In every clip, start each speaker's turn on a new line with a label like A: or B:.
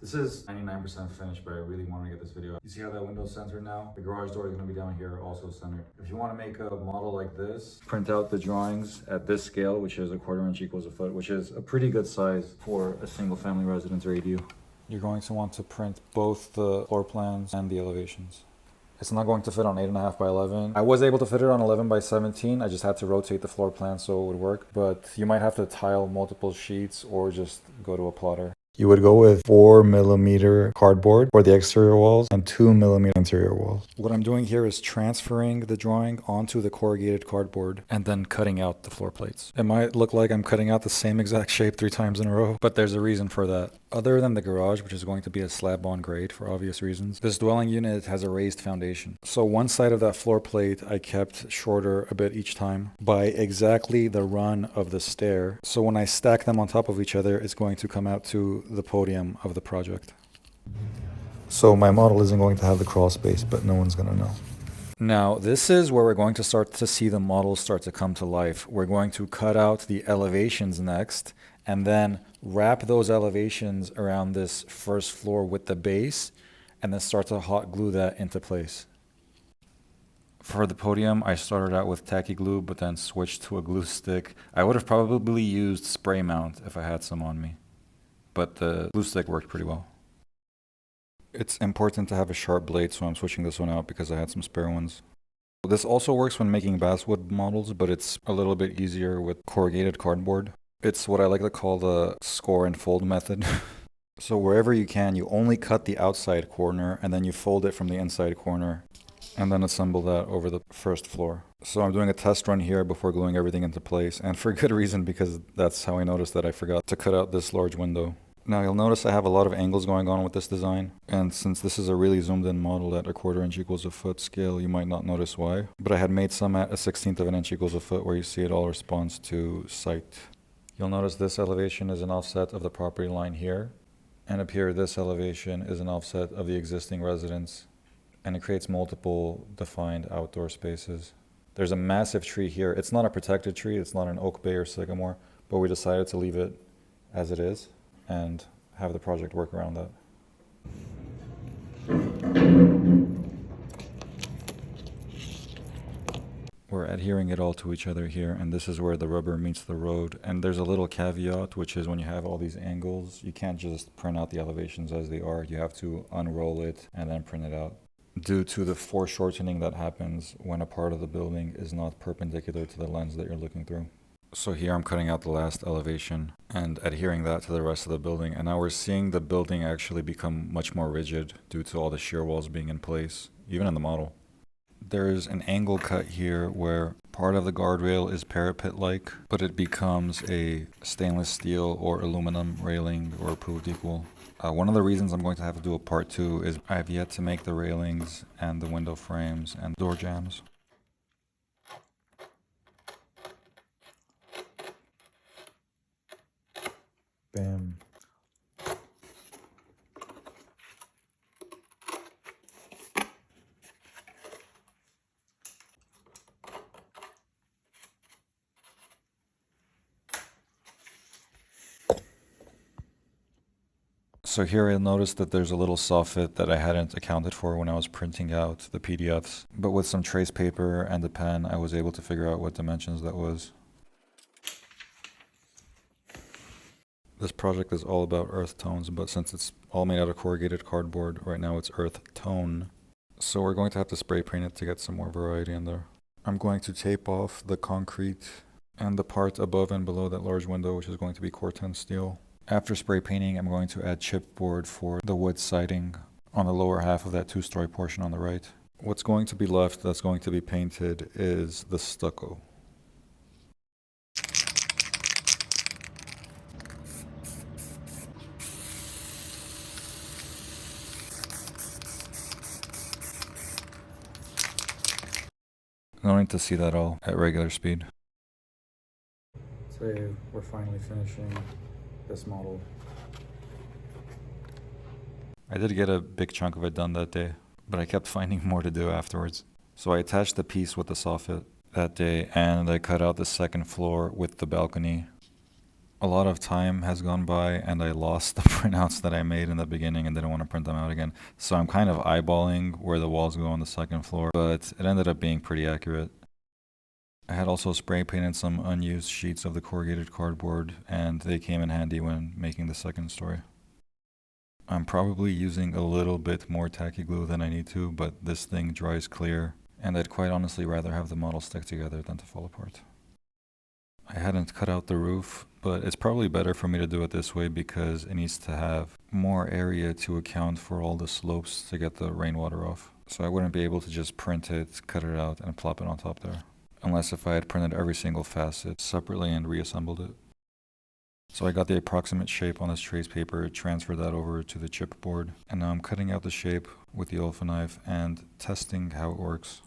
A: This is 99% finished, but I really want to get this video. You see how that window's centered now? The garage door is going to be down here, also centered. If you want to make a model like this, print out the drawings at this scale, which is 1/4 inch equals a foot, which is a pretty good size for a single family residence or ADU. You're going to want to print both the floor plans and the elevations. It's not going to fit on 8.5 by 11. I was able to fit it on 11 by 17. I just had to rotate the floor plan so it would work. But you might have to tile multiple sheets or just go to a plotter. You would go with 4mm cardboard for the exterior walls and 2mm interior walls. What I'm doing here is transferring the drawing onto the corrugated cardboard and then cutting out the floor plates. It might look like I'm cutting out the same exact shape 3 times in a row, but there's a reason for that. Other than the garage, which is going to be a slab-on grade for obvious reasons, this dwelling unit has a raised foundation. So one side of that floor plate I kept shorter a bit each time by exactly the run of the stair. So when I stack them on top of each other, it's going to come out to the podium of the project. So my model isn't going to have the crawl space, but no one's going to know. Now, this is where we're going to start to see the model start to come to life. We're going to cut out the elevations next, and then wrap those elevations around this first floor with the base, and then start to hot glue that into place. For the podium, I started out with tacky glue, but then switched to a glue stick. I would have probably used spray mount if I had some on me, but the glue stick worked pretty well. It's important to have a sharp blade, so I'm switching this one out because I had some spare ones. This also works when making basswood models, but it's a little bit easier with corrugated cardboard. It's what I like to call the score and fold method. So wherever you can, you only cut the outside corner and then you fold it from the inside corner and then assemble that over the first floor. So I'm doing a test run here before gluing everything into place, and for good reason, because that's how I noticed that I forgot to cut out this large window. Now you'll notice I have a lot of angles going on with this design, and since this is a really zoomed in model at 1/4 inch equals a foot scale, you might not notice why. But I had made some at 1/16 of an inch equals a foot where you see it all responds to site. You'll notice this elevation is an offset of the property line here, and up here this elevation is an offset of the existing residence, and it creates multiple defined outdoor spaces. There's a massive tree here. It's not a protected tree, it's not an oak bay or sycamore, but we decided to leave it as it is and have the project work around that. We're adhering it all to each other here, and this is where the rubber meets the road. And there's a little caveat, which is when you have all these angles, you can't just print out the elevations as they are. You have to unroll it and then print it out, due to the foreshortening that happens when a part of the building is not perpendicular to the lens that you're looking through. So here I'm cutting out the last elevation and adhering that to the rest of the building, and now we're seeing the building actually become much more rigid due to all the shear walls being in place, even in the model. There's an angle cut here where part of the guardrail is parapet-like, but it becomes a stainless steel or aluminum railing or approved equal. One of the reasons I'm going to have to do a part 2 is I have yet to make the railings and the window frames and door jambs. Bam. So here you'll notice that there's a little soffit that I hadn't accounted for when I was printing out the PDFs. But with some trace paper and a pen, I was able to figure out what dimensions that was. This project is all about earth tones, but since it's all made out of corrugated cardboard, right now it's earth tone. So we're going to have to spray paint it to get some more variety in there. I'm going to tape off the concrete and the part above and below that large window, which is going to be Corten steel. After spray painting, I'm going to add chipboard for the wood siding on the lower half of that 2-story portion on the right. What's going to be left that's going to be painted is the stucco. No need to see that all at regular speed. Today we're finally finishing this model. I did get a big chunk of it done that day, but I kept finding more to do afterwards. So I attached the piece with the soffit that day, and I cut out the second floor with the balcony. A lot of time has gone by and I lost the printouts that I made in the beginning and didn't want to print them out again. So I'm kind of eyeballing where the walls go on the second floor, but it ended up being pretty accurate. I had also spray painted some unused sheets of the corrugated cardboard, and they came in handy when making the second story. I'm probably using a little bit more tacky glue than I need to, but this thing dries clear, and I'd quite honestly rather have the model stick together than to fall apart. I hadn't cut out the roof, but it's probably better for me to do it this way because it needs to have more area to account for all the slopes to get the rainwater off. So I wouldn't be able to just print it, cut it out, and plop it on top there. Unless if I had printed every single facet separately and reassembled it. So I got the approximate shape on this trace paper, transferred that over to the chipboard, and now I'm cutting out the shape with the Olfa knife and testing how it works.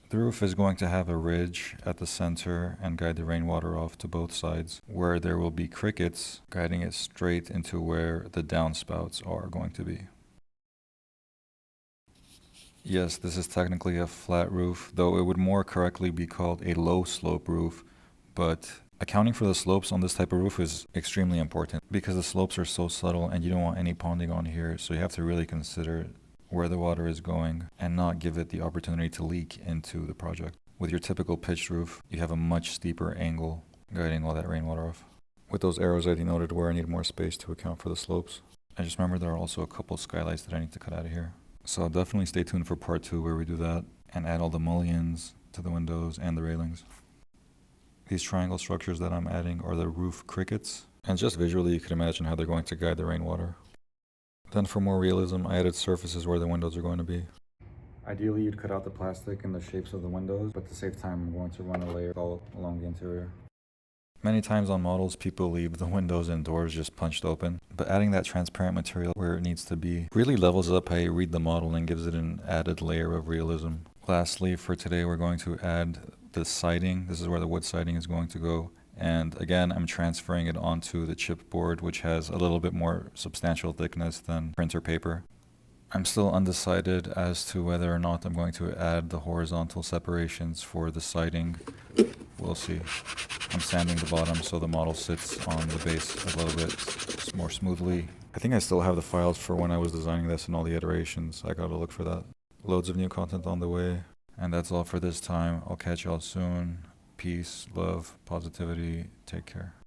A: The roof is going to have a ridge at the center and guide the rainwater off to both sides, where there will be crickets guiding it straight into where the downspouts are going to be. Yes, this is technically a flat roof, though it would more correctly be called a low slope roof, but accounting for the slopes on this type of roof is extremely important because the slopes are so subtle and you don't want any ponding on here, so you have to really consider where the water is going and not give it the opportunity to leak into the project. With your typical pitched roof, you have a much steeper angle guiding all that rainwater off. With those arrows I denoted where I need more space to account for the slopes. I just remember there are also a couple skylights that I need to cut out of here. So definitely stay tuned for part 2 where we do that and add all the mullions to the windows and the railings. These triangle structures that I'm adding are the roof crickets, and just visually you can imagine how they're going to guide the rainwater. Then for more realism, I added surfaces where the windows are going to be. Ideally you'd cut out the plastic in the shapes of the windows, but to save time I'm going to run a layer all along the interior. Many times on models, people leave the windows and doors just punched open, but adding that transparent material where it needs to be really levels up how you read the model and gives it an added layer of realism. Lastly, for today, we're going to add the siding. This is where the wood siding is going to go. And again, I'm transferring it onto the chipboard, which has a little bit more substantial thickness than printer paper. I'm still undecided as to whether or not I'm going to add the horizontal separations for the siding. We'll see. I'm sanding the bottom so the model sits on the base a little bit more smoothly. I think I still have the files for when I was designing this and all the iterations. I gotta look for that. Loads of new content on the way. And that's all for this time. I'll catch y'all soon. Peace, love, positivity. Take care.